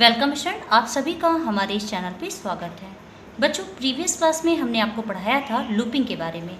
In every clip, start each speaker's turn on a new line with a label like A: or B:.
A: Welcome student, आप सभी का हमारे इस चैनल पे स्वागत है। बच्चों, प्रीवियस क्लास में हमने आपको पढ़ाया था लूपिंग के बारे में।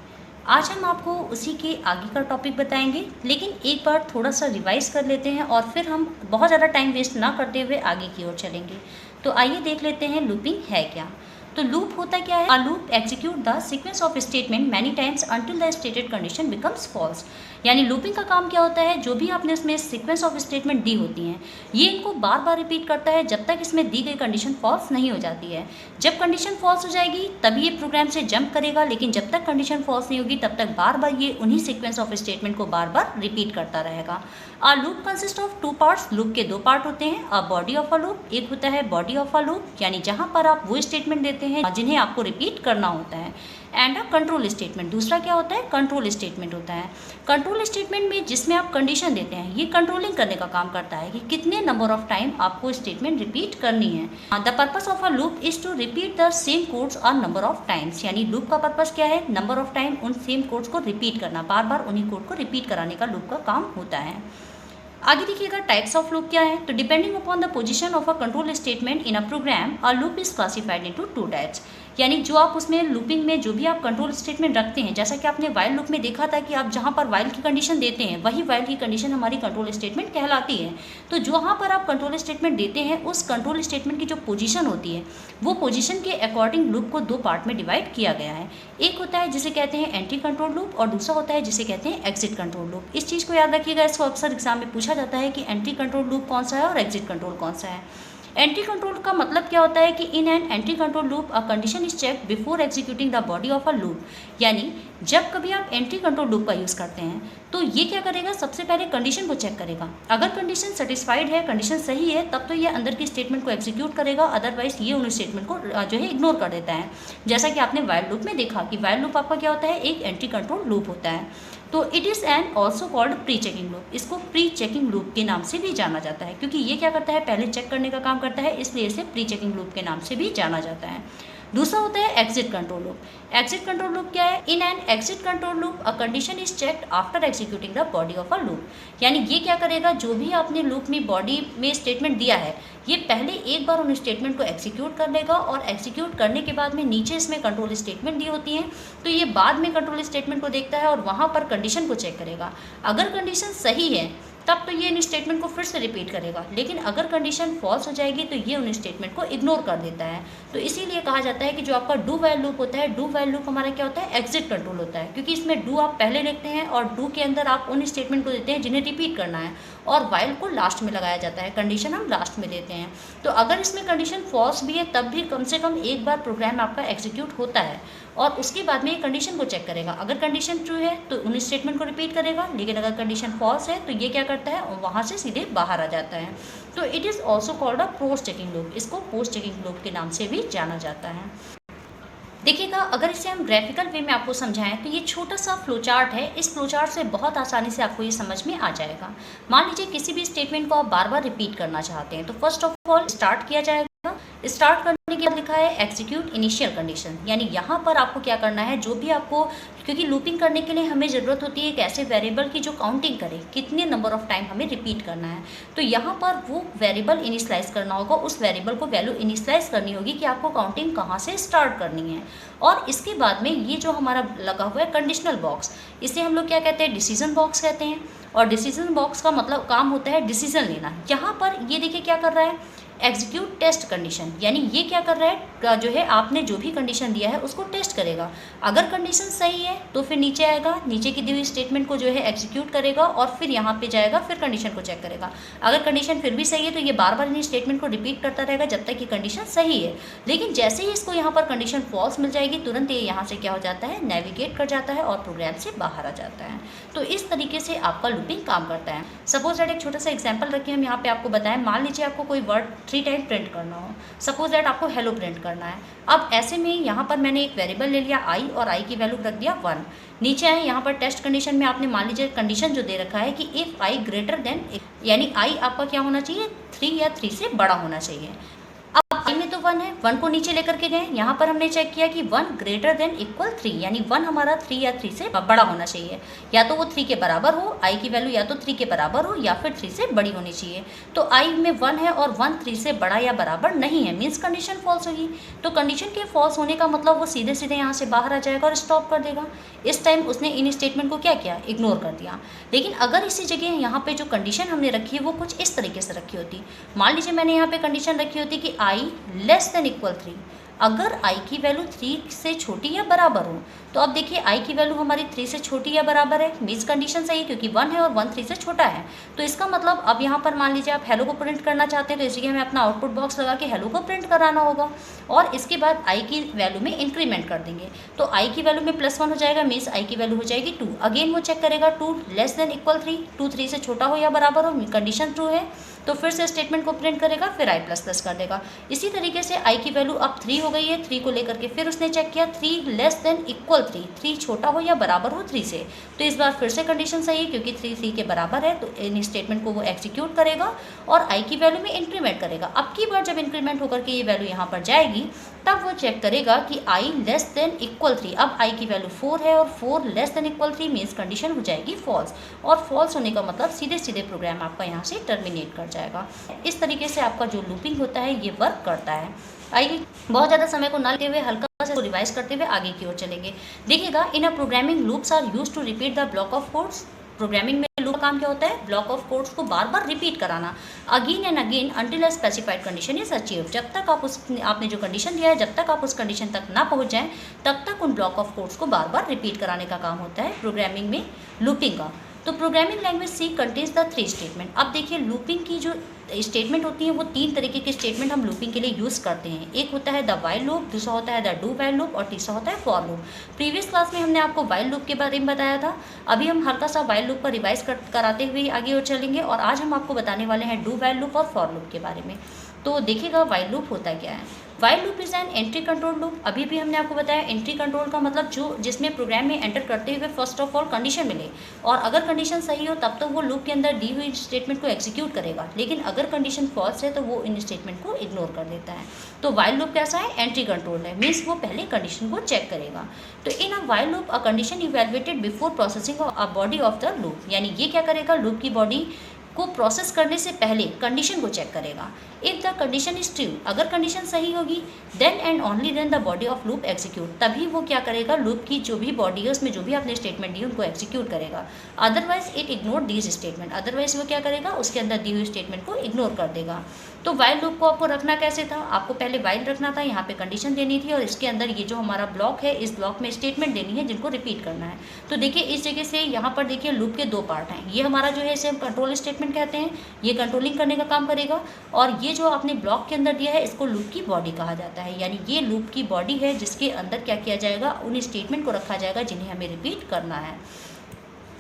A: आज हम आपको उसी के आगे का टॉपिक बताएंगे, लेकिन एक बार थोड़ा सा रिवाइज कर लेते हैं और फिर हम बहुत ज़्यादा टाइम वेस्ट ना करते हुए आगे की ओर चलेंगे। तो आइए देख लेते हैं लूपिंग है क्या। तो लूप होता क्या है? A loop execute the sequence of statement many times until the stated condition becomes false. यानी लूपिंग का काम क्या होता है? जो भी आपने इसमें सीक्वेंस ऑफ स्टेटमेंट दी होती हैं, ये इनको बार बार रिपीट करता है जब तक इसमें दी गई कंडीशन फॉल्स नहीं हो जाती है। जब कंडीशन फॉल्स हो जाएगी तभी ये प्रोग्राम से जंप करेगा, लेकिन जब तक कंडीशन फॉल्स नहीं होगी तब तक बार बार ये उन्हीं सीक्वेंस ऑफ स्टेटमेंट को बार बार रिपीट करता रहेगा। A loop consist of two parts. Loop के दो पार्ट होते हैं। अ बॉडी ऑफ अ लूप, एक होता है बॉडी ऑफ अ लूप, यानी जहां पर आप वो स्टेटमेंट देते हैं जिन्हें आपको रिपीट करना होता है। एंड अ कंट्रोल स्टेटमेंट, दूसरा क्या होता है? कंट्रोल स्टेटमेंट होता है। कंट्रोल स्टेटमेंट में जिसमें आप कंडीशन देते हैं, ये कंट्रोलिंग करने का काम करता है कि कितने नंबर ऑफ टाइम आपको स्टेटमेंट रिपीट करनी है। The purpose of a loop is to repeat the same codes a number of times. यानी लूप का पर्पस क्या है? नंबर ऑफ टाइम उन सेम कोड्स को रिपीट करना, बार बार उन्हीं कोड को रिपीट कराने का लूप का काम होता है। आगे देखिएगा टाइप्स ऑफ लूप क्या है। तो depending upon the position of a control statement in a program, a loop is classified into two types. यानी जो आप उसमें लूपिंग में जो भी आप कंट्रोल स्टेटमेंट रखते हैं, जैसा कि आपने वाइल लूप में देखा था कि आप जहाँ पर वाइल की कंडीशन देते हैं वही वाइल की कंडीशन हमारी कंट्रोल स्टेटमेंट कहलाती है। तो जहाँ पर आप कंट्रोल स्टेटमेंट देते हैं उस कंट्रोल स्टेटमेंट की जो पोजीशन होती है, वो पोजीशन के अकॉर्डिंग लूप को दो पार्ट में डिवाइड किया गया है। एक होता है जिसे कहते हैं एंट्री कंट्रोल लूप और दूसरा होता है जिसे कहते हैं एग्जिट कंट्रोल लूप। इस चीज़ को याद रखिएगा, इसको अक्सर एग्जाम में पूछा जाता है कि एंट्री कंट्रोल लूप कौन सा है और एग्जिट कंट्रोल कौन सा है। एंट्री कंट्रोल का मतलब क्या होता है कि in an entry control loop a condition is check before executing the body of a loop. यानी जब कभी आप एंट्री कंट्रोल लूप का यूज़ करते हैं तो ये क्या करेगा? सबसे पहले कंडीशन को चेक करेगा। अगर कंडीशन सेटिस्फाइड है, कंडीशन सही है, तब तो ये अंदर की स्टेटमेंट को एग्जीक्यूट करेगा, अदरवाइज ये उन स्टेटमेंट को जो है इग्नोर कर देता है। जैसा कि आपने वाइल लूप में देखा कि वाइल लूप आपका क्या होता है? एक एंट्री कंट्रोल लूप होता है। तो it is an also called pre checking loop. इसको प्री चेकिंग लूप के नाम से भी जाना जाता है, क्योंकि ये क्या करता है? पहले चेक करने का काम करता है, इसलिए इसे प्री चेकिंग लूप के नाम से भी जाना जाता है। दूसरा होता है exit control loop. Exit control loop क्या है? In an exit control loop a condition is checked after executing the body of a loop. यानी ये क्या करेगा? जो भी आपने लूप में बॉडी में स्टेटमेंट दिया है, ये पहले एक बार उन स्टेटमेंट को एग्जीक्यूट कर लेगा और एग्जीक्यूट करने के बाद में नीचे इसमें कंट्रोल स्टेटमेंट दी होती हैं, तो ये बाद में कंट्रोल स्टेटमेंट को देखता है और वहाँ पर कंडीशन को चेक करेगा। अगर कंडीशन सही है तब तो ये इन स्टेटमेंट को फिर से रिपीट करेगा, लेकिन अगर कंडीशन फॉल्स हो जाएगी तो ये उन स्टेटमेंट को इग्नोर कर देता है। तो इसीलिए कहा जाता है कि जो आपका डू वाइल लूप होता है, डू वाइल लूप हमारा क्या होता है? एग्जिट कंट्रोल होता है, क्योंकि इसमें डू आप पहले लिखते हैं और डू के अंदर आप उन स्टेटमेंट को देते हैं जिन्हें रिपीट करना है, और वाइल को लास्ट में लगाया जाता है, कंडीशन हम लास्ट में देते हैं। तो अगर इसमें कंडीशन फॉल्स भी है तब भी कम से कम एक बार प्रोग्राम आपका एग्जीक्यूट होता है और उसके बाद में ये कंडीशन को चेक करेगा। अगर कंडीशन ट्रू है तो उन स्टेटमेंट को रिपीट करेगा, लेकिन अगर कंडीशन फॉल्स है तो ये क्या करता है? वहाँ से सीधे बाहर आ जाता है। तो it is also called a post checking loop. इसको पोस्ट चेकिंग लूप के नाम से भी जाना जाता है। देखिएगा, अगर इसे हम ग्राफिकल वे में आपको समझाएं तो ये छोटा सा फ्लो चार्ट है। इस फ्लो चार्ट से बहुत आसानी से आपको ये समझ में आ जाएगा। मान लीजिए किसी भी स्टेटमेंट को आप बार बार रिपीट करना चाहते हैं, तो फर्स्ट ऑफ ऑल स्टार्ट किया जाएगा। स्टार्ट करने के बाद लिखा है एग्जीक्यूट इनिशियल कंडीशन, यानी यहाँ पर आपको क्या करना है? जो भी आपको, क्योंकि लूपिंग करने के लिए हमें ज़रूरत होती है एक ऐसे वेरिएबल की जो काउंटिंग करे कितने नंबर ऑफ टाइम हमें रिपीट करना है। तो यहाँ पर वो वेरिएबल इनिशियलाइज करना होगा, उस वेरिएबल को वैल्यू इनिशियलाइज करनी होगी कि आपको काउंटिंग कहाँ से स्टार्ट करनी है। और इसके बाद में ये जो हमारा लगा हुआ है कंडीशनल बॉक्स, इसे हम लोग क्या कहते हैं? डिसीजन बॉक्स कहते हैं। और डिसीजन बॉक्स का मतलब काम होता है डिसीजन लेना। यहाँ पर ये देखिए क्या कर रहा है? एग्जीक्यूट टेस्ट कंडीशन, यानी ये क्या कर रहा है? जो है आपने जो भी कंडीशन दिया है उसको टेस्ट करेगा। अगर कंडीशन सही है तो फिर नीचे आएगा, नीचे की दी हुई स्टेटमेंट को जो है एग्जीक्यूट करेगा और फिर यहाँ पे जाएगा, फिर कंडीशन को चेक करेगा। अगर कंडीशन फिर भी सही है तो ये बार बार इन स्टेटमेंट को रिपीट करता रहेगा जब तक कि कंडीशन सही है। लेकिन जैसे ही इसको यहाँ पर कंडीशन फॉल्स मिल जाएगी, तुरंत ये यहाँ से क्या हो जाता है? नेविगेट कर जाता है और प्रोग्राम से बाहर आ जाता है। तो इस तरीके से आपका लूपिंग काम करता है। सपोज दैट एक छोटा सा एग्जाम्पल रखें हम यहाँ पे आपको बताएं। मान लीजिए आपको कोई वर्ड 3 टाइम प्रिंट करना हो, सपोज दैट आपको हेलो प्रिंट करना है। अब ऐसे में यहाँ पर मैंने एक वेरिएबल ले लिया आई और आई की वैल्यू रख दिया 1। नीचे आए, यहाँ पर टेस्ट कंडीशन में आपने मान लीजिए कंडीशन जो दे रखा है कि इफ़ आई ग्रेटर देन, यानी आई आपका क्या होना चाहिए? 3 या 3 से बड़ा होना चाहिए। अब आई में तो 1 1 है, 1 को नीचे लेकर के गए। यहाँ पर हमने चेक किया कि 1 ग्रेटर देन इक्वल 3, यानी 1 हमारा 3 या 3 से बड़ा होना चाहिए, या तो वो 3 के बराबर हो, आई की वैल्यू या तो 3 के बराबर हो या फिर 3 से बड़ी होनी चाहिए। तो आई में 1 है और 1 3 से बड़ा या बराबर नहीं है, मीन्स कंडीशन फॉल्स होगी। तो कंडीशन के फॉल्स होने का मतलब वो सीधे सीधे यहाँ से बाहर आ जाएगा और स्टॉप कर देगा। इस टाइम उसने इन स्टेटमेंट को क्या किया, इग्नोर कर दिया। लेकिन अगर इसी जगह यहाँ पे जो कंडीशन हमने रखी है वो कुछ इस तरीके से रखी होती, मान लीजिए मैंने यहाँ पे कंडीशन रखी होती कि आई लेस देन इक्वल 3, अगर i की वैल्यू 3 से छोटी या बराबर हो, तो अब देखिए i की वैल्यू हमारी 3 से छोटी या बराबर है, मीन्स कंडीशन सही है क्योंकि 1 है और 1 3 से छोटा है। तो इसका मतलब अब यहाँ पर मान लीजिए आप हेलो को प्रिंट करना चाहते हैं, तो इसी के हमें अपना आउटपुट बॉक्स लगा के हेलो को प्रिंट कराना होगा और इसके बाद i की वैल्यू में इंक्रीमेंट कर देंगे। तो i की वैल्यू में +1 हो जाएगा, मीन्स i की वैल्यू हो जाएगी 2। अगेन वो चेक करेगा 2 लेस देन इक्वल 3, 2 3 से छोटा हो या बराबर हो, कंडीशन ट्रू है, तो फिर से स्टेटमेंट को प्रिंट करेगा, फिर i++ कर देगा। इसी तरीके से i की वैल्यू अब 3 हो गई है, 3 को लेकर के फिर उसने चेक किया 3 लेस देन इक्वल 3, 3 छोटा हो या बराबर हो 3 से, तो इस बार फिर से कंडीशन सही है क्योंकि 3 3 के बराबर है, तो इन स्टेटमेंट को वो एग्जीक्यूट करेगा और i की वैल्यू में इंक्रीमेंट करेगा। अब की बार जब इंक्रीमेंट होकर के ये वैल्यू यहाँ पर जाएगी, तब वो चेक करेगा कि i लेस देन इक्वल 3, अब i की वैल्यू 4 है और 4 less than equal 3 means condition हो जाएगी फॉल्स, और फॉल्स होने का मतलब सीधे सीधे प्रोग्राम आपका यहाँ से टर्मिनेट कर जाएगा। इस तरीके से आपका जो लूपिंग होता है ये वर्क करता है। आइए बहुत ज़्यादा समय को ना लेते हुए हल्का से रिवाइज करते हुए आगे की ओर चलेंगे। देखिएगा, in a programming loops are used to repeat the block of codes. Programming में लूप का काम क्या होता है, ब्लॉक ऑफ कोड्स को बार बार रिपीट कराना again and again until a specified condition is achieve. जब तक आप आपने जो कंडीशन दिया है, जब तक आप उस कंडीशन तक ना पहुंच जाएं, तब तक उन ब्लॉक ऑफ कोड्स को बार बार रिपीट कराने का काम होता है प्रोग्रामिंग में लूपिंग का। तो programming language C contains the 3 statement. अब देखिए, लूपिंग की जो स्टेटमेंट होती है वो 3 तरीके के स्टेटमेंट हम लूपिंग के लिए यूज़ करते हैं। एक होता है द वाइल लूप, दूसरा होता है द डू वाइल लूप और तीसरा होता है फॉर लूप। प्रीवियस क्लास में हमने आपको वाइल लूप के बारे में बताया था, अभी हम हल्का सा वाइल लूप पर रिवाइज कराते हुए आगे और चलेंगे, और आज हम आपको बताने वाले हैं डू वाइल लूप और फॉर लूप के बारे में। तो देखिएगा, वाइल लूप होता क्या है। While loop is an entry control loop. अभी भी हमने आपको बताया एंट्री कंट्रोल का मतलब जिसमें प्रोग्राम में एंटर करते हुए फर्स्ट ऑफ ऑल कंडीशन मिले, और अगर कंडीशन सही हो तब तो वो लूप के अंदर दी हुई स्टेटमेंट को एग्जीक्यूट करेगा, लेकिन अगर कंडीशन फॉल्स है तो वो इन स्टेटमेंट को इग्नोर कर देता है। तो वाइल लूप कैसा है, एंट्री कंट्रोल है, मीन्स वो पहले कंडीशन को चेक करेगा। तो in a while loop a condition evaluated before processing a body of the loop, यानी ये क्या करेगा, लूप की बॉडी को प्रोसेस करने से पहले कंडीशन को चेक करेगा। If the condition is true, अगर कंडीशन सही होगी, then and only then the body of loop execute, तभी वो क्या करेगा, लूप की जो भी बॉडी है उसमें जो भी आपने स्टेटमेंट दी उनको एग्जीक्यूट करेगा। Otherwise it ignore these statement, otherwise वो क्या करेगा, उसके अंदर दी हुई स्टेटमेंट को इग्नोर कर देगा। तो वाइल लूप को आपको रखना कैसे था, आपको पहले वाइल रखना था, यहाँ पे कंडीशन देनी थी, और इसके अंदर ये जो हमारा ब्लॉक है, इस ब्लॉक में स्टेटमेंट देनी है जिनको रिपीट करना है। तो देखिए, इस जगह से यहाँ पर देखिए लूप के 2 पार्ट हैं। ये हमारा जो है इसे हम कंट्रोल स्टेटमेंट कहते हैं, ये कंट्रोलिंग करने का काम करेगा, और ये जो आपने ब्लॉक के अंदर दिया है इसको लूप की बॉडी कहा जाता है, यानी ये लूप की बॉडी है जिसके अंदर क्या किया जाएगा, उन स्टेटमेंट को रखा जाएगा जिन्हें हमें रिपीट करना है।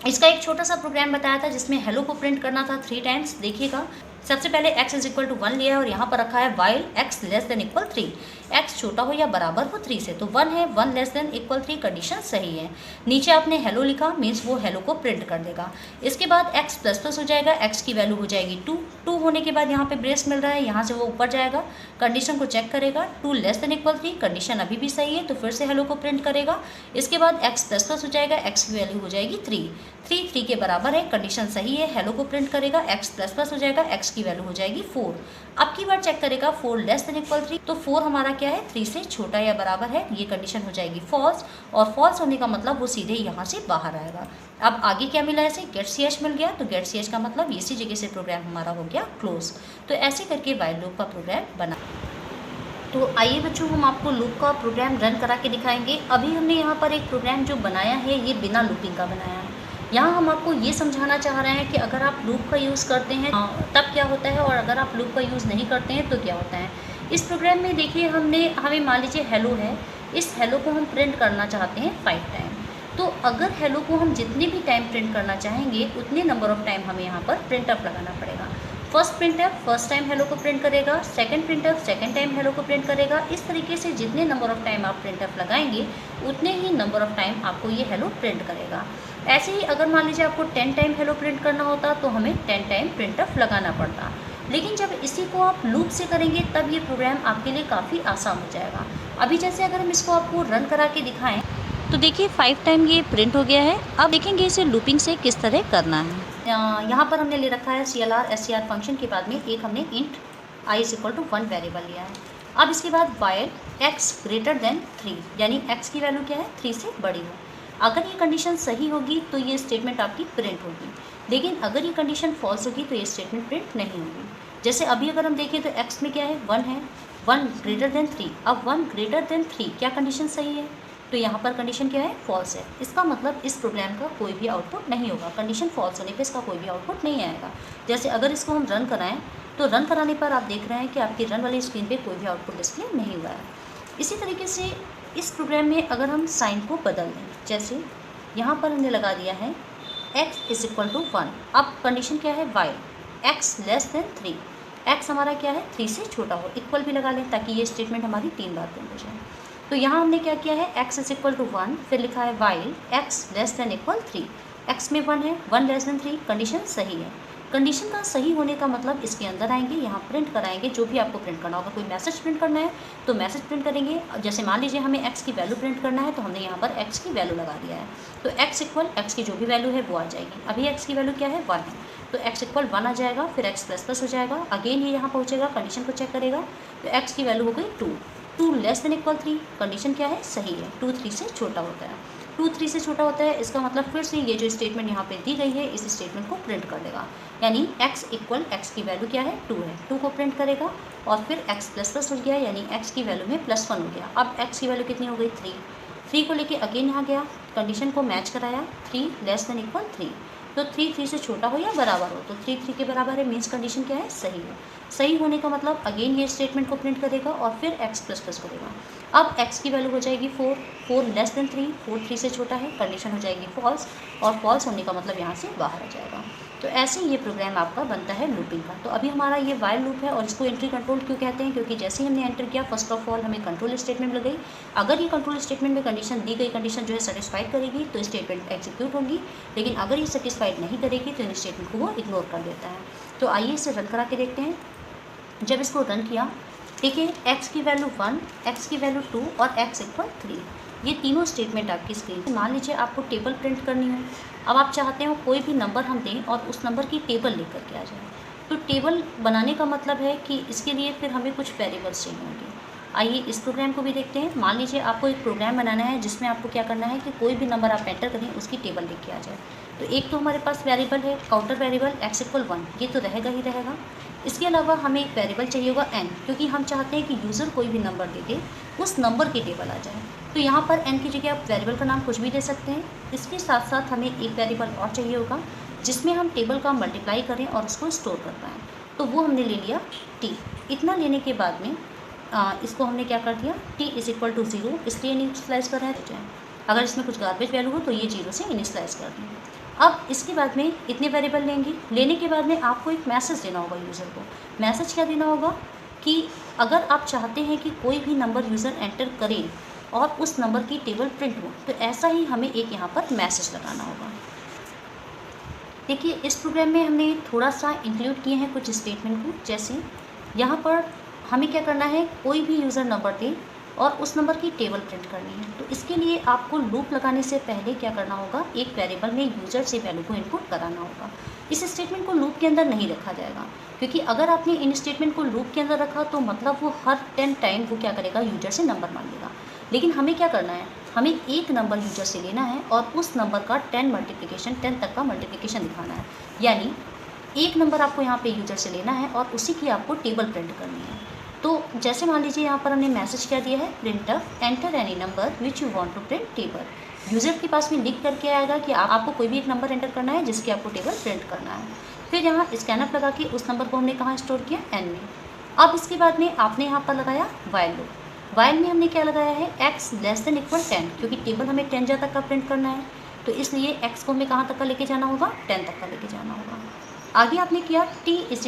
A: इसका एक छोटा सा प्रोग्राम बताया था जिसमें हेलो को प्रिंट करना था 3 टाइम्स। देखिएगा, सबसे पहले x इज इक्वल टू 1 लिया है और यहाँ पर रखा है while x less than equal 3, x छोटा हो या बराबर हो 3 से, तो 1 है, 1 लेस देन इक्वल 3 कंडीशन सही है। नीचे आपने हेलो लिखा, मीन्स वो हेलो को प्रिंट कर देगा। इसके बाद x प्लस प्लस हो जाएगा, x की वैल्यू हो जाएगी 2, 2 होने के बाद यहाँ पे ब्रेस मिल रहा है, यहाँ से वो ऊपर जाएगा, कंडीशन को चेक करेगा, 2 लेस देन इक्वल 3, कंडीशन अभी भी सही है, तो फिर से हेलो को प्रिंट करेगा। इसके बाद x प्लस प्लस हो जाएगा, x की वैल्यू हो जाएगी 3, 3 के बराबर है, कंडीशन सही है, हेलो को प्रिंट करेगा, x प्लस प्लस हो जाएगा, x की वैल्यू हो जाएगी 4। अब की बार चेक करेगा 4 लेस देन इक्वल 3, तो 4 हमारा क्या है, 3 से छोटा या बराबर है, ये कंडीशन हो जाएगी फॉल्स, और फॉल्स होने का मतलब वो सीधे यहाँ से बाहर आएगा। अब आगे क्या मिला, ऐसे गेट ch मिल गया, तो गेट ch का मतलब इसी जगह से प्रोग्राम हमारा हो गया क्लोज। तो ऐसे करके वाइल लूप का प्रोग्राम बना। तो आइए बच्चों, हम आपको लूप का प्रोग्राम रन करा के दिखाएंगे। अभी हमने यहाँ पर एक प्रोग्राम जो बनाया है ये बिना लूपिंग का बनाया है। यहाँ हम आपको ये समझाना चाह रहे हैं कि अगर आप लूप का यूज़ करते हैं तब क्या होता है, और अगर आप लूप का यूज़ नहीं करते हैं तो क्या होता है। इस प्रोग्राम में देखिए, हमें मान लीजिए हेलो है, इस हेलो को हम प्रिंट करना चाहते हैं 5 टाइम। तो अगर हेलो को हम जितने भी टाइम प्रिंट करना चाहेंगे उतने नंबर ऑफ़ टाइम हमें यहाँ पर प्रिंटअप लगाना पड़ेगा। फर्स्ट प्रिंटअप फर्स्ट टाइम हेलो को प्रिंट करेगा, सेकंड प्रिंटअप सेकंड टाइम हेलो को प्रिंट करेगा। इस तरीके से जितने नंबर ऑफ़ टाइम आप प्रिंटअप लगाएंगे उतने ही नंबर ऑफ़ टाइम आपको ये हेलो प्रिंट करेगा। ऐसे ही अगर मान लीजिए आपको 10 टाइम हेलो प्रिंट करना होता तो हमें 10 टाइम प्रिंटअप लगाना पड़ता। लेकिन जब इसी को आप लूप से करेंगे तब ये प्रोग्राम आपके लिए काफ़ी आसान हो जाएगा। अभी जैसे अगर हम इसको आपको रन करा के दिखाएं तो देखिए 5 टाइम ये प्रिंट हो गया है। अब देखेंगे इसे लूपिंग से किस तरह करना है। यहाँ पर हमने ले रखा है CLR SCR फंक्शन के बाद में एक हमने इंट i = 1 वेरिएबल लिया है। अब इसके बाद वाइल x > 3 यानी x की वैल्यू क्या है 3 से बड़ी हो। अगर ये कंडीशन सही होगी तो ये स्टेटमेंट आपकी प्रिंट होगी, लेकिन अगर ये कंडीशन फॉल्स होगी तो ये स्टेटमेंट प्रिंट नहीं होगी। जैसे अभी अगर हम देखें तो x में क्या है 1 है, 1 > 3। अब 1 > 3 क्या कंडीशन सही है? तो यहाँ पर कंडीशन क्या है फॉल्स है। इसका मतलब इस प्रोग्राम का कोई भी आउटपुट नहीं होगा। कंडीशन फॉल्स होने पे इसका कोई भी आउटपुट नहीं आएगा। जैसे अगर इसको हम रन कराएं तो रन कराने पर आप देख रहे हैं कि आपकी रन वाली स्क्रीन पे कोई भी आउटपुट डिस्प्ले नहीं हुआ है। इसी तरीके से इस प्रोग्राम में अगर हम साइन को बदल दें, जैसे यहाँ पर हमने लगा दिया है x = 1। अब कंडीशन क्या है वाइल x <3। x हमारा क्या है 3 से छोटा हो, इक्वल भी लगा लें ताकि ये स्टेटमेंट हमारी 3 बार प्रिंट हो जाए। तो यहाँ हमने क्या किया है x = 1, फिर लिखा है वाइल x <= 3। x में 1 है, 1 <3 कंडीशन सही है। कंडीशन का सही होने का मतलब इसके अंदर आएंगे, यहाँ प्रिंट कराएंगे जो भी आपको प्रिंट करना होगा। कोई मैसेज प्रिंट करना है तो मैसेज प्रिंट करेंगे। जैसे मान लीजिए हमें x की वैल्यू प्रिंट करना है तो हमने यहाँ पर x की वैल्यू लगा दिया है, तो x की जो भी वैल्यू है वो आ जाएगी। अभी x की वैल्यू क्या है 1 है, तो x = 1 आ जाएगा, फिर x++ हो जाएगा। अगेन ये यहाँ पहुँचेगा, कंडीशन को चेक करेगा तो x की वैल्यू हो गई 2 <= 3। कंडीशन क्या है सही है, 2 3 से छोटा होता है। 2 3 से छोटा होता है, इसका मतलब फिर से ये जो स्टेटमेंट यहाँ पे दी गई है इस स्टेटमेंट को प्रिंट कर देगा। यानी x की वैल्यू क्या है 2 है, 2 को प्रिंट करेगा और फिर x++ हो गया यानी x की वैल्यू में +1 हो गया। अब x की वैल्यू कितनी हो गई 3 को लेके अगेन यहाँ गया, कंडीशन को मैच कराया 3 <= 3। तो 3 3 से छोटा हो या बराबर हो, तो 3 3 के बराबर है, मीन्स कंडीशन क्या है सही है। सही होने का मतलब अगेन ये स्टेटमेंट को प्रिंट करेगा और फिर x++ करेगा। अब x की वैल्यू हो जाएगी 4 <3, 4 3 से छोटा है, कंडीशन हो जाएगी फॉल्स, और फॉल्स होने का मतलब यहाँ से बाहर आ जाएगा। तो ऐसे ये प्रोग्राम आपका बनता है लूपिंग का। तो अभी हमारा ये वाइल लूप है और इसको एंट्री कंट्रोल क्यों कहते हैं, क्योंकि जैसे ही हमने एंटर किया फर्स्ट ऑफ ऑल हमें कंट्रोल स्टेटमेंट मिल गई। अगर ये कंट्रोल स्टेटमेंट में कंडीशन दी गई कंडीशन जो है सेटिस्फाइड करेगी तो स्टेटमेंट एग्जीक्यूट होगी, लेकिन अगर ये सेटिस्फाइड नहीं करेगी तो इन स्टेटमेंट को वो इग्नोर कर देता है। तो आइए इसे रन करा के देखते हैं। जब इसको रन किया देखिए x की वैल्यू 1, x की वैल्यू 2 और x = 3, ये तीनों स्टेटमेंट आपकी स्क्रीन पे। मान लीजिए आपको टेबल प्रिंट करनी हो, अब आप चाहते हो कोई भी नंबर हम दें और उस नंबर की टेबल लेकर के आ जाए। तो टेबल बनाने का मतलब है कि इसके लिए फिर हमें कुछ वेरिएबल्स चाहिए होंगे। आइए इस प्रोग्राम को भी देखते हैं। मान लीजिए आपको एक प्रोग्राम बनाना है जिसमें आपको क्या करना है कि कोई भी नंबर आप एंटर करें उसकी टेबल लेके आ जाए। तो एक तो हमारे पास वेरिएबल है काउंटर वेरिएबल x = 1, ये तो रहेगा ही रहेगा। इसके अलावा हमें एक वेरिएबल चाहिए होगा n, क्योंकि हम चाहते हैं कि यूज़र कोई भी नंबर दे दे उस नंबर की टेबल आ जाए। तो यहाँ पर n की जगह आप वेरिएबल का नाम कुछ भी दे सकते हैं। इसके साथ साथ हमें एक वेरिएबल और चाहिए होगा जिसमें हम टेबल का मल्टीप्लाई करें और उसको स्टोर कर पाएँ। तो वो हमने ले लिया t। इतना लेने के बाद में इसको हमने क्या कर दिया t = 0, इसलिए इनिशियलाइज कर रहे हैं। अगर इसमें कुछ गार्बेज वैल्यू हो तो ये 0 से इनिशियलाइज कर दें। अब इसके बाद में इतने वेरिएबल लेंगे, लेने के बाद में आपको एक मैसेज देना होगा यूज़र को। मैसेज क्या देना होगा कि अगर आप चाहते हैं कि कोई भी नंबर यूज़र एंटर करे और उस नंबर की टेबल प्रिंट हो, तो ऐसा ही हमें एक यहाँ पर मैसेज लगाना होगा। देखिए इस प्रोग्राम में हमने थोड़ा सा इंक्लूड किए हैं कुछ स्टेटमेंट को। जैसे यहाँ पर हमें क्या करना है, कोई भी यूज़र नंबर दे और उस नंबर की टेबल प्रिंट करनी है। तो इसके लिए आपको लूप लगाने से पहले क्या करना होगा, एक वेरिएबल में यूज़र से वैल्यू को इनपुट कराना होगा। इस स्टेटमेंट को लूप के अंदर नहीं रखा जाएगा, क्योंकि अगर आपने इन स्टेटमेंट को लूप के अंदर रखा तो मतलब वो हर 10 टाइम वो क्या करेगा, यूज़र से नंबर मांगेगा। लेकिन हमें क्या करना है, हमें एक नंबर यूज़र से लेना है और उस नंबर का 10 तक का मल्टीप्लिकेशन दिखाना है। यानी एक नंबर आपको यहाँ पे यूज़र से लेना है और उसी की आपको टेबल प्रिंट करनी है। तो जैसे मान लीजिए यहाँ पर हमने मैसेज क्या दिया है, printf enter any number which you want to print table. User के पास में लिख करके आएगा कि आपको कोई भी एक नंबर एंटर करना है जिसकी आपको टेबल प्रिंट करना है। फिर यहाँ स्कैनअप लगा के उस नंबर को हमने कहाँ स्टोर किया, n में। अब इसके बाद में आपने यहाँ पर लगाया वाइल लूप। वाइल में हमने क्या लगाया है, x <= 10, क्योंकि टेबल हमें 10 तक का प्रिंट करना है, तो इसलिए x को हमें कहाँ तक का लेके जाना होगा, 10 तक का लेके जाना होगा। आगे आपने किया t =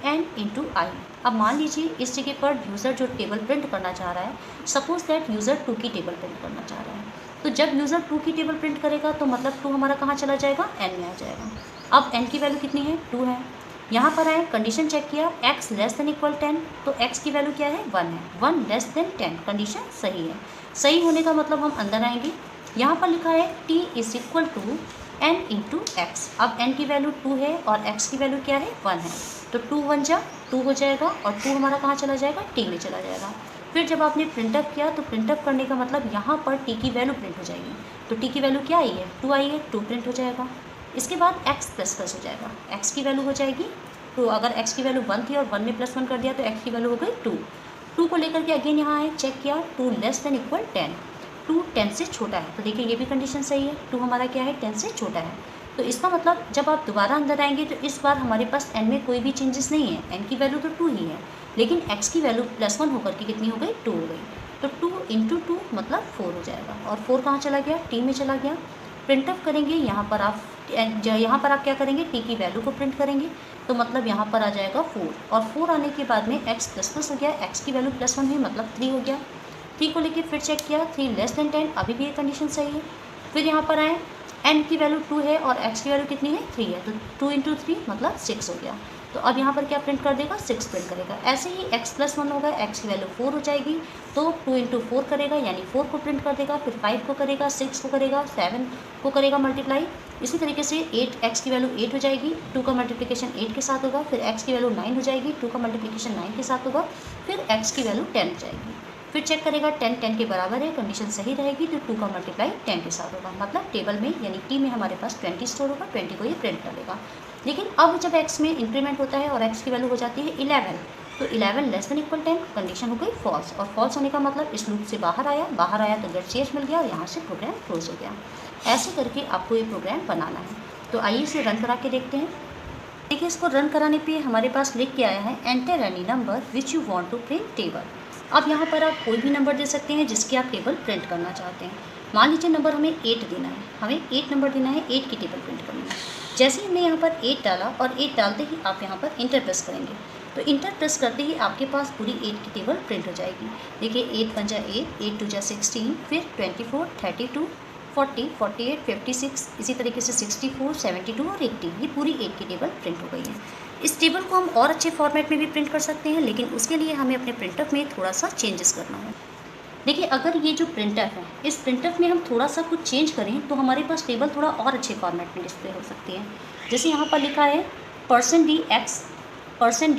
A: n × i। अब मान लीजिए इस जगह पर यूज़र जो टेबल प्रिंट करना चाह रहा है, सपोज दैट यूज़र 2 की टेबल प्रिंट करना चाह रहा है, तो जब यूज़र 2 की टेबल प्रिंट करेगा तो मतलब 2 हमारा कहाँ चला जाएगा, n में आ जाएगा। अब n की वैल्यू कितनी है, 2 है। यहाँ पर आए, कंडीशन चेक किया, x लेस देन इक्वल 10, तो x की वैल्यू क्या है 1 है, 1 लेस देन 10, कंडीशन सही है। सही होने का मतलब हम अंदर आएंगे, यहाँ पर लिखा है t is equal to n into x. अब n की वैल्यू 2 है और x की वैल्यू क्या है 1 है, तो 2 1 जा 2 हो जाएगा और 2 हमारा कहाँ चला जाएगा, t में चला जाएगा। फिर जब आपने प्रिंटअप किया तो प्रिंटअप करने का मतलब यहाँ पर t की वैल्यू प्रिंट हो जाएगी, तो t की वैल्यू क्या आई है 2 आई है, 2 प्रिंट हो जाएगा। इसके बाद x प्लस प्लस हो जाएगा, x की वैल्यू हो जाएगी, तो अगर x की वैल्यू 1 थी और 1 में प्लस 1 कर दिया तो x की वैल्यू हो गई 2। 2 को लेकर के अगेन यहाँ आए, चेक किया, 2 लेस देन इक्वल 10, 2 10 से छोटा है, तो देखिए ये भी कंडीशन सही है, 2 हमारा क्या है 10 से छोटा है। तो इसका मतलब जब आप दोबारा अंदर आएंगे तो इस बार हमारे पास n में कोई भी चेंजेस नहीं है, n की वैल्यू तो 2 ही है, लेकिन x की वैल्यू +1 होकर के कितनी हो गई 2 हो गई, तो 2 इंटू 2 मतलब 4 हो जाएगा, और 4 कहाँ चला गया t में चला गया। प्रिंटअप करेंगे, यहाँ पर आप क्या करेंगे, t की वैल्यू को प्रिंट करेंगे, तो मतलब यहाँ पर आ जाएगा 4, और 4 आने के बाद में x प्लस प्लस हो गया, x की वैल्यू +1 हुई मतलब 3 हो गया। 3 को लेके फिर चेक किया, 3 लेस देन 10, अभी भी ये कंडीशन सही है। फिर यहाँ पर आए, n की वैल्यू 2 है और x की वैल्यू कितनी है 3 है, तो 2 इंटू 3 मतलब 6 हो गया, तो अब यहाँ पर क्या प्रिंट कर देगा 6 प्रिंट करेगा। ऐसे ही x प्लस 1 होगा, x की वैल्यू 4 हो जाएगी, तो 2 इंटू 4 करेगा यानी 4 को प्रिंट कर देगा, फिर 5 को करेगा, 6 को करेगा, 7 को करेगा मल्टीप्लाई। इसी तरीके से 8 x की वैल्यू 8 हो जाएगी, 2 का मल्टीप्लिकेशन 8 के साथ होगा, फिर x की वैल्यू 9 हो जाएगी, 2 का मल्टीप्लिकेशन 9 के साथ होगा, फिर x की वैल्यू 10 हो जाएगी। फिर चेक करेगा 10 10 के बराबर है, कंडीशन सही रहेगी, तो 2 का मल्टीप्लाई 10 के साथ होगा, मतलब टेबल में यानी t में हमारे पास 20 स्टोर होगा, 20 को ये प्रिंट करेगा। लेकिन अब जब x में इंक्रीमेंट होता है और x की वैल्यू हो जाती है 11, तो 11 लेस देन इक्वल 10, कंडीशन हो गई फॉल्स, और फॉल्स होने का मतलब इस लूप से बाहर आया तो गेट चेंज मिल गया और यहाँ से प्रोग्राम क्लोज हो गया। ऐसे करके आपको ये प्रोग्राम बनाना है, तो आइए इसे रन करा के देखते हैं। देखिए इसको रन कराने पे हमारे पास लिख के आया है enter any number which you want to print table. अब यहाँ पर आप कोई भी नंबर दे सकते हैं जिसकी आप टेबल प्रिंट करना चाहते हैं। मान लीजिए नंबर हमें 8 देना है, हमें 8 नंबर देना है, 8 की टेबल प्रिंट करनी है। जैसे ही हमने यहाँ पर 8 डाला और 8 डालते ही आप यहाँ पर इंटर प्रेस करेंगे, तो इंटर प्रेस करते ही आपके पास पूरी 8 की टेबल प्रिंट हो जाएगी। देखिए 8 1 जा 8, 8 2 जा 16, फिर 24, 32, 40, 48, 56, इसी तरीके से 64, 72 और 80, ये पूरी 8 की टेबल प्रिंट हो गई है। इस टेबल को हम और अच्छे फॉर्मेट में भी प्रिंट कर सकते हैं, लेकिन उसके लिए हमें अपने प्रिंटअप में थोड़ा सा चेंजेस करना है। देखिए अगर ये जो प्रिंटअप है, इस प्रिंटअप में हम थोड़ा सा कुछ चेंज करें तो हमारे पास टेबल थोड़ा और अच्छे फॉर्मेट में डिस्प्ले हो सकती है। जैसे यहाँ पर लिखा है %d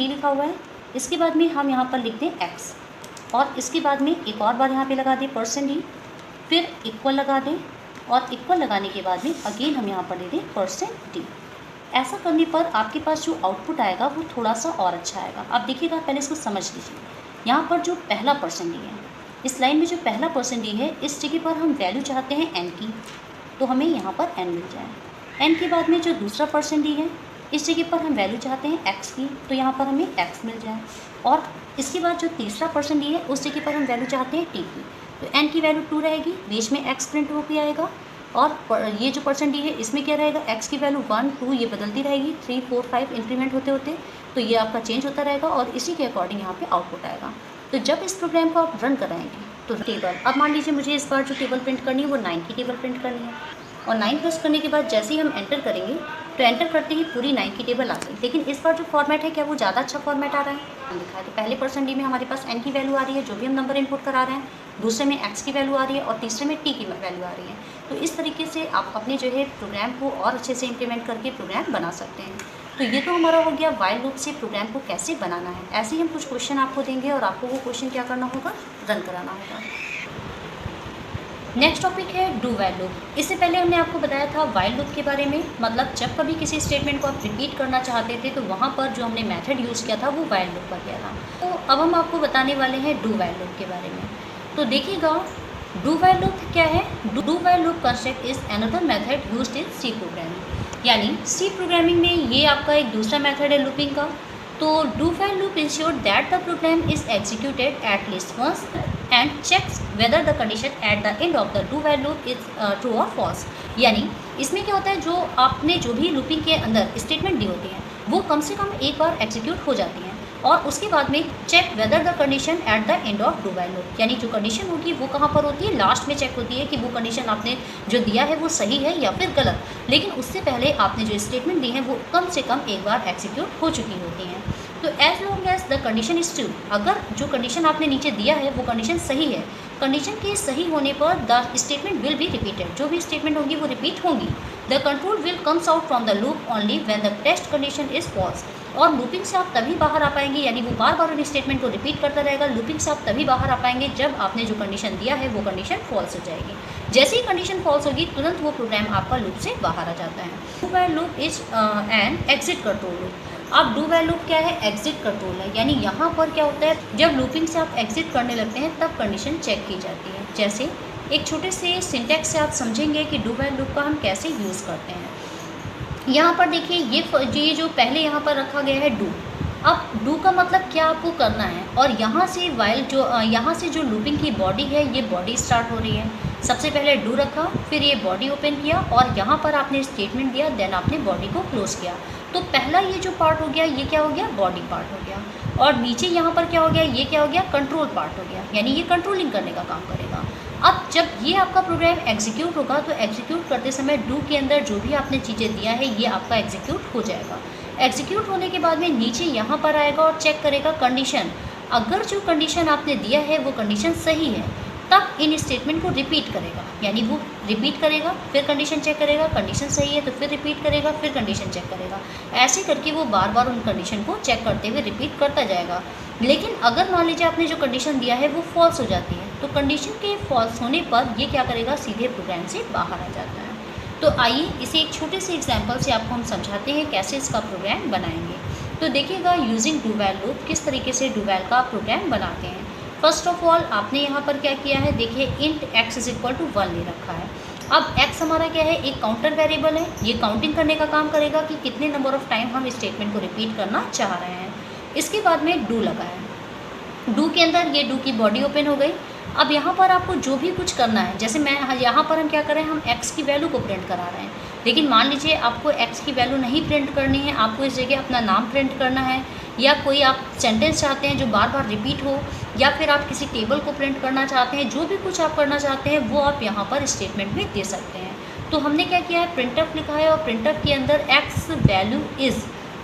A: लिखा हुआ है, इसके बाद में हम यहाँ पर लिखते हैं x, और इसके बाद में एक और बार यहाँ पे लगा दें %d, फिर इक्वल लगा दें, और इक्वल लगाने के बाद में अगेन हम यहाँ पर दे दें %d। ऐसा करने पर आपके पास जो आउटपुट आएगा वो थोड़ा सा और अच्छा आएगा। आप देखिएगा, पहले इसको समझ लीजिए। यहाँ पर जो पहला %d है, इस लाइन में जो पहला %d है, इस जगह पर हम वैल्यू चाहते हैं n की, तो हमें यहाँ पर n मिल जाए। n के बाद में जो दूसरा %d है, इस जगह पर हम वैल्यू चाहते हैं x की, तो यहाँ पर हमें x मिल जाए। और इसके बाद जो तीसरा %d है, उस जगह पर हम वैल्यू चाहते हैं t की, तो n की वैल्यू 2 रहेगी, बीच में x प्रिंट होकर आएगा, और ये जो %d है इसमें क्या रहेगा, x की वैल्यू 1 2 ये बदलती रहेगी, 3 4 5 इंक्रीमेंट होते होते, तो ये आपका चेंज होता रहेगा और इसी के अकॉर्डिंग यहाँ पे आउटपुट आएगा। तो जब इस प्रोग्राम को आप रन कराएंगे तो टेबल, अब मान लीजिए मुझे इस बार जो टेबल प्रिंट करनी है वो 9 की टेबल प्रिंट करनी है, और 9 प्रेस करने के बाद जैसे ही हम एंटर करेंगे तो एंटर करते ही पूरी 9 की टेबल आ गई। लेकिन इस बार जो फॉर्मेट है, क्या वो ज़्यादा अच्छा फॉर्मेट आ रहा है? लिखा है तो पहले %d में हमारे पास n की वैल्यू आ रही है, जो भी हम नंबर इनपुट करा रहे हैं, दूसरे में x की वैल्यू आ रही है, और तीसरे में t की वैल्यू आ रही है। तो इस तरीके से आप अपने जो है प्रोग्राम को और अच्छे से इम्प्लीमेंट करके प्रोग्राम बना सकते हैं। तो ये तो हमारा हो गया वाइल लूप से प्रोग्राम को कैसे बनाना है। ऐसे ही हम कुछ क्वेश्चन आपको देंगे और आपको वो क्वेश्चन क्या करना होगा, रन कराना होगा। नेक्स्ट टॉपिक है डू वाइल लूप। इससे पहले हमने आपको बताया था वाइल लूप के बारे में, मतलब जब कभी किसी स्टेटमेंट को आप रिपीट करना चाहते थे तो वहाँ पर जो हमने मेथड यूज़ किया था वो वाइल लूप का किया था। तो अब हम आपको बताने वाले हैं डू वाइल लूप के बारे में। तो देखिएगा, डू वाइल लूप क्या है। Do while loop construct is another method used in C programming, यानी सी प्रोग्रामिंग में ये आपका एक दूसरा मेथड है लूपिंग का। तो do while loop ensure that the program is executed at least once and checks whether the condition at the end of the do while loop is true or false. यानी इसमें क्या होता है, जो आपने जो भी लूपिंग के अंदर स्टेटमेंट दी होती हैं वो कम से कम एक बार एग्जीक्यूट हो जाती हैं, और उसके बाद में check whether the condition at the end of do while loop, यानी जो कंडीशन होगी वो कहाँ पर होती है, लास्ट में चेक होती है कि वो कंडीशन आपने जो दिया है वो सही है या फिर गलत। लेकिन उससे पहले आपने जो स्टेटमेंट दी है वो कम से कम एक बार एग्जीक्यूट हो चुकी होती हैं। तो as long as the condition is true, अगर जो कंडीशन आपने नीचे दिया है वो कंडीशन सही है, कंडीशन के सही होने पर the statement will be repeated, जो भी स्टेटमेंट होंगी वो रिपीट होंगी। The control will comes out from the loop only when the test condition is false, और लूपिंग से आप तभी बाहर आ पाएंगे, यानी वो बार बार उन स्टेटमेंट को रिपीट करता रहेगा। लूपिंग से आप तभी बाहर आ पाएंगे जब आपने जो कंडीशन दिया है वो कंडीशन फॉल्स हो जाएगी। जैसे ही कंडीशन फॉल्स होगी तुरंत वो प्रोग्राम आपका लूप से बाहर आ जाता है। Do while loop is an exit control loop. अब डू व्हाइल लूप क्या है, एग्जिट कंट्रोल है, यानी यहाँ पर क्या होता है, जब लूपिंग से आप एग्जिट करने लगते हैं तब कंडीशन चेक की जाती है। जैसे एक छोटे से सिंटैक्स से आप समझेंगे कि डू व्हाइल लूप का हम कैसे यूज़ करते हैं। यहाँ पर देखिए ये जो पहले यहाँ पर रखा गया है डू, अब डू का मतलब क्या आपको करना है, और यहाँ से वाइल यहाँ से जो लूपिंग की बॉडी है ये बॉडी स्टार्ट हो रही है। सबसे पहले डू रखा, फिर ये बॉडी ओपन किया और यहाँ पर आपने स्टेटमेंट दिया, देन आपने बॉडी को क्लोज किया। तो पहला ये जो पार्ट हो गया ये क्या हो गया, बॉडी पार्ट हो गया, और नीचे यहाँ पर क्या हो गया, ये क्या हो गया, कंट्रोल पार्ट हो गया, यानी ये कंट्रोलिंग करने का काम करेगा। अब जब ये आपका प्रोग्राम एग्जीक्यूट होगा तो एग्जीक्यूट करते समय डू के अंदर जो भी आपने चीज़ें दिया है ये आपका एग्जीक्यूट हो जाएगा। एग्जीक्यूट होने के बाद में नीचे यहाँ पर आएगा और चेक करेगा कंडीशन, अगर जो कंडीशन आपने दिया है वो कंडीशन सही है तब इन स्टेटमेंट को रिपीट करेगा, यानी वो रिपीट करेगा, फिर कंडीशन चेक करेगा, कंडीशन सही है तो फिर रिपीट करेगा, फिर कंडीशन चेक करेगा। ऐसे करके वो बार बार उन कंडीशन को चेक करते हुए रिपीट करता जाएगा। लेकिन अगर मान लीजिए आपने जो कंडीशन दिया है वो फॉल्स हो जाती है, तो कंडीशन के फॉल्स होने पर ये क्या करेगा, सीधे प्रोग्राम से बाहर आ जाता है। तो आइए इसे एक छोटे से एग्जाम्पल से आपको हम समझाते हैं कैसे इसका प्रोग्राम बनाएंगे। तो देखिएगा यूजिंग डू व्हाइल लूप किस तरीके से डू व्हाइल का प्रोग्राम बनाते हैं। फर्स्ट ऑफ ऑल आपने यहाँ पर क्या किया है, देखिए int x is equal to 1 ले रखा है। अब x हमारा क्या है, एक काउंटर वेरिएबल है, ये काउंटिंग करने का काम करेगा कि कितने नंबर ऑफ टाइम हम स्टेटमेंट को रिपीट करना चाह रहे हैं। इसके बाद में डू लगा है, डू के अंदर ये डू की बॉडी ओपन हो गई। अब यहाँ पर आपको जो भी कुछ करना है, जैसे मैं यहाँ पर हम क्या कर रहे हैं, हम x की वैल्यू को प्रिंट करा रहे हैं, लेकिन मान लीजिए आपको x की वैल्यू नहीं प्रिंट करनी है, आपको इस जगह अपना नाम प्रिंट करना है, या कोई आप सेंटेंस चाहते हैं जो बार बार रिपीट हो, या फिर आप किसी टेबल को प्रिंट करना चाहते हैं, जो भी कुछ आप करना चाहते हैं वो आप यहाँ पर स्टेटमेंट में दे सकते हैं। तो हमने क्या किया है, प्रिंटफ लिखा है, और प्रिंटफ के अंदर x वैल्यू इज़,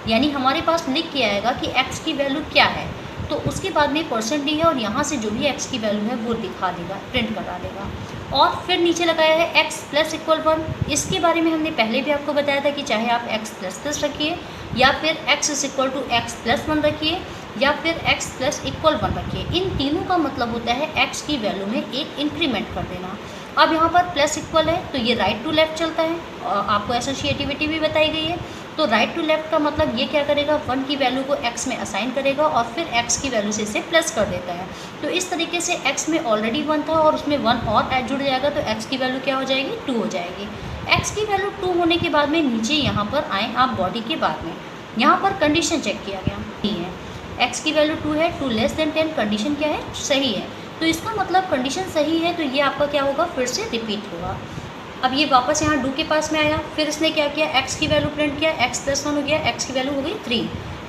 A: यानी हमारे पास लिख के आएगा कि x की वैल्यू क्या है, तो उसके बाद में %d है और यहाँ से जो भी x की वैल्यू है वो दिखा देगा, प्रिंट करा देगा। और फिर नीचे लगाया है x प्लस इक्वल 1। इसके बारे में हमने पहले भी आपको बताया था कि चाहे आप x प्लस प्लस रखिए, या फिर x is equal to x plus 1 रखिए, या फिर x प्लस इक्वल 1 रखिए। इन तीनों का मतलब होता है x की वैल्यू में एक इंक्रीमेंट कर देना। अब यहाँ पर प्लस इक्वल है तो ये राइट टू लेफ्ट चलता है, और आपको एसोसिएटिविटी भी बताई गई है। तो राइट टू लेफ्ट का मतलब ये क्या करेगा, 1 की वैल्यू को x में असाइन करेगा और फिर x की वैल्यू से इसे प्लस कर देता है। तो इस तरीके से x में ऑलरेडी 1 था और उसमें 1 और ऐड जुड़ जाएगा, तो x की वैल्यू क्या हो जाएगी, 2 हो जाएगी। x की वैल्यू 2 होने के बाद में नीचे यहाँ पर आएँ आप बॉडी के बाद में, यहाँ पर कंडीशन चेक किया गया, ठीक है, x की वैल्यू 2 है, 2 लेस देन 10, कंडीशन क्या है, सही है। तो इसका मतलब कंडीशन सही है, तो ये आपका क्या होगा, फिर से रिपीट होगा। अब ये वापस यहाँ डू के पास में आया, फिर इसने क्या किया, x की वैल्यू प्रिंट किया, x प्लस 1 हो गया, x की वैल्यू हो गई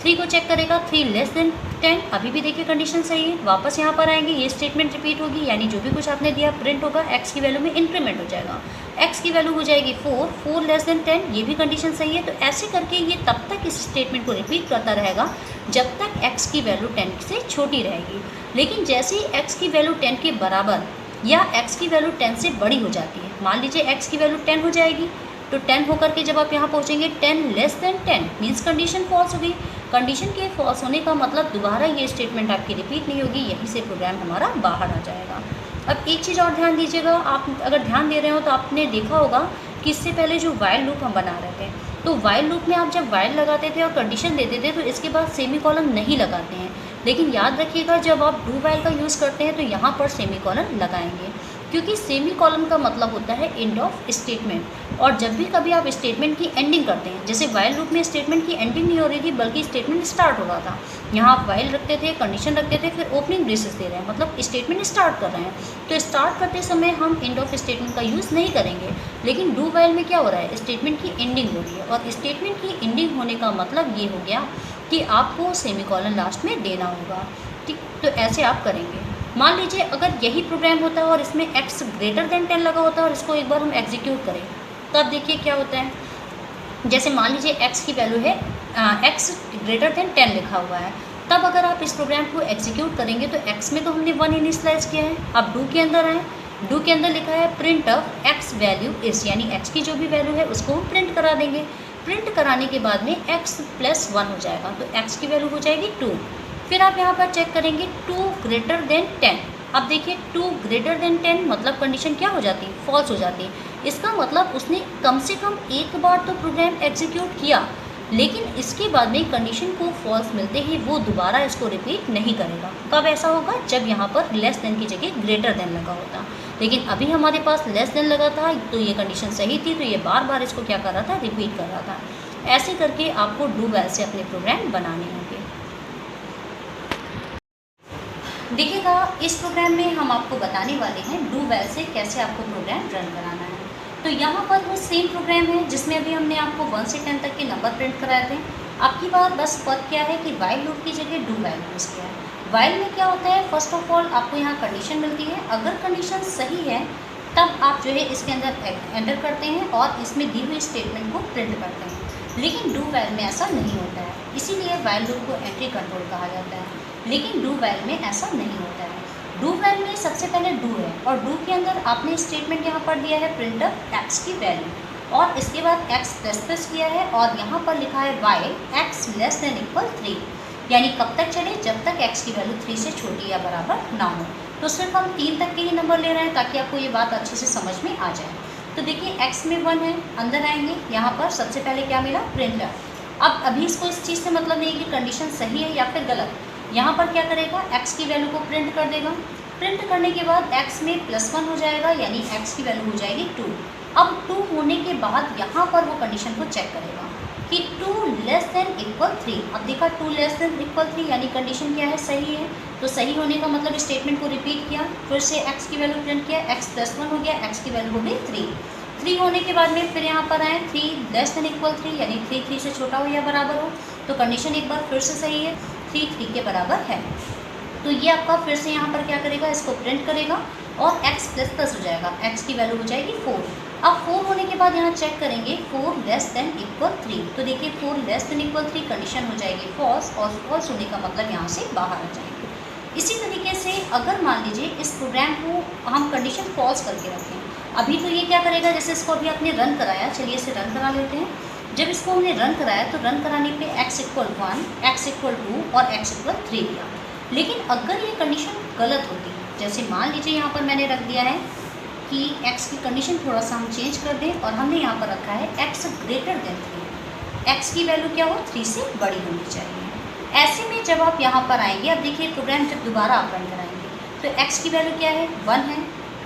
A: 3 को चेक करेगा, 3 लेस देन 10, अभी भी देखिए कंडीशन सही है। वापस यहाँ पर आएंगे, ये स्टेटमेंट रिपीट होगी, यानी जो भी कुछ आपने दिया प्रिंट होगा, x की वैल्यू में इंक्रीमेंट हो जाएगा, x की वैल्यू हो जाएगी 4 लेस देन 10, ये भी कंडीशन सही है। तो ऐसे करके ये तब तक इस स्टेटमेंट को रिपीट करता रहेगा जब तक x की वैल्यू 10 से छोटी रहेगी। लेकिन जैसे ही x की वैल्यू 10 के बराबर या x की वैल्यू 10 से बड़ी हो जाती है, मान लीजिए x की वैल्यू 10 हो जाएगी, तो 10 होकर के जब आप यहाँ पहुँचेंगे 10 less than 10 means condition false हो गई। कंडीशन के फॉल्स होने का मतलब दोबारा ये स्टेटमेंट आपकी रिपीट नहीं होगी, यहीं से प्रोग्राम हमारा बाहर आ जाएगा। अब एक चीज़ और ध्यान दीजिएगा, आप अगर ध्यान दे रहे हो तो आपने देखा होगा कि इससे पहले जो वाइल लूप हम बना रहे थे, तो वाइल लूप में आप जब वाइल लगाते थे और कंडीशन देते थे तो इसके बाद सेमीकोलन नहीं लगाते हैं, लेकिन याद रखिएगा जब आप डू वाइल का यूज़ करते हैं तो यहाँ पर सेमीकोलन लगाएंगे। क्योंकि सेमी कॉलन का मतलब होता है एंड ऑफ स्टेटमेंट। और जब भी कभी आप स्टेटमेंट की एंडिंग करते हैं, जैसे वाइल लूप में स्टेटमेंट की एंडिंग नहीं हो रही थी बल्कि स्टेटमेंट स्टार्ट हो रहा था, यहाँ आप वाइल रखते थे, कंडीशन रखते थे, फिर ओपनिंग ब्रेसेस दे रहे हैं, मतलब स्टेटमेंट स्टार्ट कर रहे हैं। तो स्टार्ट करते समय हम एंड ऑफ स्टेटमेंट का यूज़ नहीं करेंगे। लेकिन डू वाइल में क्या हो रहा है, स्टेटमेंट की एंडिंग हो रही है, और स्टेटमेंट की एंडिंग होने का मतलब ये हो गया कि आपको सेमी कॉलन लास्ट में देना होगा। ठीक, तो ऐसे आप करेंगे। मान लीजिए अगर यही प्रोग्राम होता है और इसमें x ग्रेटर देन 10 लगा होता है और इसको एक बार हम एग्जीक्यूट करें, तब देखिए क्या होता है। जैसे मान लीजिए x की वैल्यू है x ग्रेटर देन 10 लिखा हुआ है, तब अगर आप इस प्रोग्राम को एग्जीक्यूट करेंगे तो x में तो हमने 1 इनिशियलाइज किया है। अब डू के अंदर आए, डू के अंदर लिखा है प्रिंट ऑफ x वैल्यू इस, यानी x की जो भी वैल्यू है उसको हम प्रिंट करा देंगे। प्रिंट कराने के बाद में x + 1 हो जाएगा, तो x की वैल्यू हो जाएगी 2। फिर आप यहाँ पर चेक करेंगे 2 ग्रेटर देन 10। अब देखिए 2 ग्रेटर देन 10 मतलब कंडीशन क्या हो जाती है, फॉल्स हो जाती है। इसका मतलब उसने कम से कम एक बार तो प्रोग्राम एग्जीक्यूट किया, लेकिन इसके बाद में कंडीशन को फॉल्स मिलते ही वो दोबारा इसको रिपीट नहीं करेगा। कब ऐसा होगा, जब यहाँ पर लेस देन की जगह ग्रेटर देन लगा होता। लेकिन अभी हमारे पास लेस देन लगा था तो ये कंडीशन सही थी, तो ये बार बार इसको क्या कर रहा था, रिपीट कर रहा था। ऐसे करके आपको डू वाइल से अपने प्रोग्राम बनाने होंगे। देखिएगा इस प्रोग्राम में हम आपको बताने वाले हैं डू वाइल से कैसे आपको प्रोग्राम रन कराना है। तो यहाँ पर वो सेम प्रोग्राम है जिसमें अभी हमने आपको 1 से 10 तक के नंबर प्रिंट कराए थे। आपकी बात बस फर्क क्या है कि वाइल लूप की जगह डू वाइल यूज़ किया है। वाइल में क्या होता है, फर्स्ट ऑफ ऑल आपको यहाँ कंडीशन मिलती है, अगर कंडीशन सही है तब आप जो है इसके अंदर एंटर करते हैं और इसमें दी हुई स्टेटमेंट को प्रिंट करते हैं। लेकिन डू वाइल में ऐसा नहीं होता है, इसीलिए वाइल लूप को एंट्री कंट्रोल कहा जाता है। लेकिन डू वाइल में ऐसा नहीं होता है। डू वाइल में सबसे पहले डू है और डू के अंदर आपने स्टेटमेंट यहाँ पर दिया है प्रिंट x की वैल्यू, और इसके बाद x++ किया है और यहाँ पर लिखा है वाइल x <= 3, यानी कब तक चले, जब तक x की वैल्यू 3 से छोटी या बराबर ना हो। तो सिर्फ हम 3 तक के ही नंबर ले रहे हैं ताकि आपको ये बात अच्छे से समझ में आ जाए। तो देखिए x में 1 है, अंदर आएंगे, यहाँ पर सबसे पहले क्या मिला, प्रिंट। अब अभी इसको इस चीज़ से मतलब नहीं कि कंडीशन सही है या फिर गलत। यहाँ पर क्या करेगा, x की वैल्यू को प्रिंट कर देगा। प्रिंट करने के बाद x में +1 हो जाएगा, यानी x की वैल्यू हो जाएगी 2। अब 2 होने के बाद यहाँ पर वो कंडीशन को चेक करेगा कि 2 <= 3। अब देखा 2 <= 3 यानी कंडीशन क्या है, सही है। तो सही होने का मतलब स्टेटमेंट को रिपीट किया, फिर से x की वैल्यू प्रिंट किया, x+1 हो गया, x की वैल्यू हो गई 3। 3 होने के बाद में फिर यहाँ पर आए 3 <= 3, यानी 3 3 से छोटा हो या बराबर हो, तो कंडीशन एक बार फिर से सही है, 3 3 के बराबर है। तो ये आपका फिर से यहाँ पर क्या करेगा, इसको प्रिंट करेगा और x++ हो जाएगा, x की वैल्यू हो जाएगी 4। अब 4 होने के बाद यहाँ चेक करेंगे 4 <= 3, तो देखिए 4 <= 3 कंडीशन हो जाएगी फॉल्स, और फॉल्स होने का मतलब यहाँ से बाहर आ जाएंगे। इसी तरीके से अगर मान लीजिए इस प्रोग्राम को हम कंडीशन फॉल्स करके रखें, अभी तो ये क्या करेगा, जैसे इसको अभी आपने रन कराया, चलिए इसे रन करा लेते हैं। जब इसको हमने रन कराया तो रन कराने पे x = 1, x = 2 और x = 3 दिया। लेकिन अगर ये कंडीशन गलत होती, जैसे मान लीजिए यहाँ पर मैंने रख दिया है कि x की कंडीशन थोड़ा सा हम चेंज कर दें और हमने यहाँ पर रखा है x ग्रेटर देन 3, x की वैल्यू क्या हो, 3 से बड़ी होनी चाहिए। ऐसे में जब आप यहाँ पर आएंगे, अब देखिए प्रोग्राम जब दोबारा आप रन कराएंगे तो x की वैल्यू क्या है, 1 है।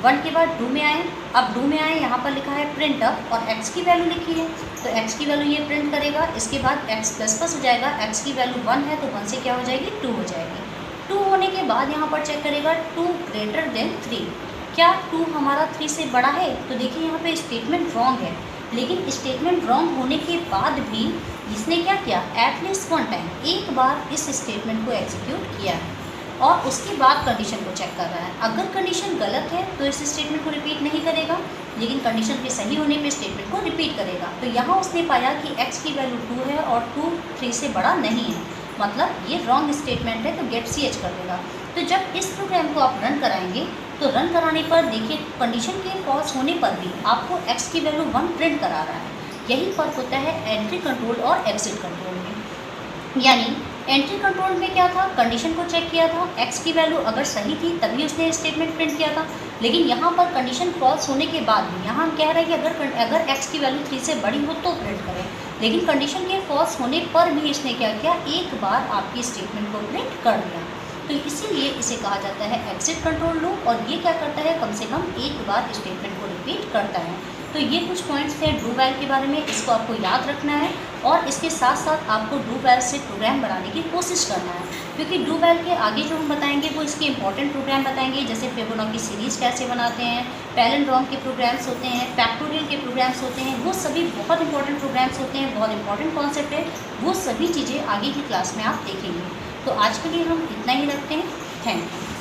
A: 1 के बाद डू में आए, अब डू में आए, यहाँ पर लिखा है प्रिंट अप और x की वैल्यू लिखी है, तो x की वैल्यू ये प्रिंट करेगा। इसके बाद x++ हो जाएगा, x की वैल्यू 1 है तो 1 से क्या हो जाएगी, 2 हो जाएगी। 2 होने के बाद यहाँ पर चेक करेगा 2 ग्रेटर देन 3, क्या 2 हमारा 3 से बड़ा है। तो देखिए यहाँ पे स्टेटमेंट रॉन्ग है, लेकिन स्टेटमेंट रॉन्ग होने के बाद भी इसने क्या किया, एटलीस्ट 1 टाइम, एक बार इस स्टेटमेंट को एग्जीक्यूट किया है और उसके बाद कंडीशन को चेक कर रहा है। अगर कंडीशन गलत है तो इस स्टेटमेंट को रिपीट नहीं करेगा, लेकिन कंडीशन के सही होने पे स्टेटमेंट को रिपीट करेगा। तो यहाँ उसने पाया कि x की वैल्यू 2 है और 2 3 से बड़ा नहीं है, मतलब ये रॉन्ग स्टेटमेंट है, तो गेट ch कर देगा। तो जब इस प्रोग्राम को आप रन कराएंगे तो रन कराने पर देखिए कंडीशन के फॉल्स होने पर भी आपको x की वैल्यू 1 प्रिंट करा रहा है। यही फ़र्क होता है एंट्री कंट्रोल और एग्जिट कंट्रोल में। यानी एंट्री कंट्रोल में क्या था, कंडीशन को चेक किया था, x की वैल्यू अगर सही थी तभी उसने स्टेटमेंट प्रिंट किया था। लेकिन यहाँ पर कंडीशन फॉल्स होने के बाद भी यहाँ हम कह रहे हैं कि अगर x की वैल्यू 3 से बड़ी हो तो प्रिंट करें, लेकिन कंडीशन के फॉल्स होने पर भी इसने क्या किया, एक बार आपकी स्टेटमेंट को प्रिंट कर दिया। तो इसीलिए इसे कहा जाता है एग्जिट कंट्रोल लूप। और ये क्या करता है, कम से कम एक बार स्टेटमेंट को रिपीट करता है। तो ये कुछ पॉइंट्स थे डू व्हाइल के बारे में, इसको आपको याद रखना है और इसके साथ साथ आपको डू व्हाइल से प्रोग्राम बनाने की कोशिश करना है, क्योंकि डू व्हाइल के आगे जो हम बताएंगे वो इसके इंपॉर्टेंट प्रोग्राम बताएंगे, जैसे फिबोनाची सीरीज़ कैसे बनाते हैं, पैलिंड्रोम के प्रोग्राम्स होते हैं, फैक्टोरियल के प्रोग्राम्स होते हैं, वो सभी बहुत इंपॉर्टेंट प्रोग्राम्स होते हैं, बहुत इंपॉर्टेंट कॉन्सेप्ट है। वो सभी चीज़ें आगे की क्लास में आप देखेंगे। तो आज के लिए हम इतना ही रखते हैं। Thank you.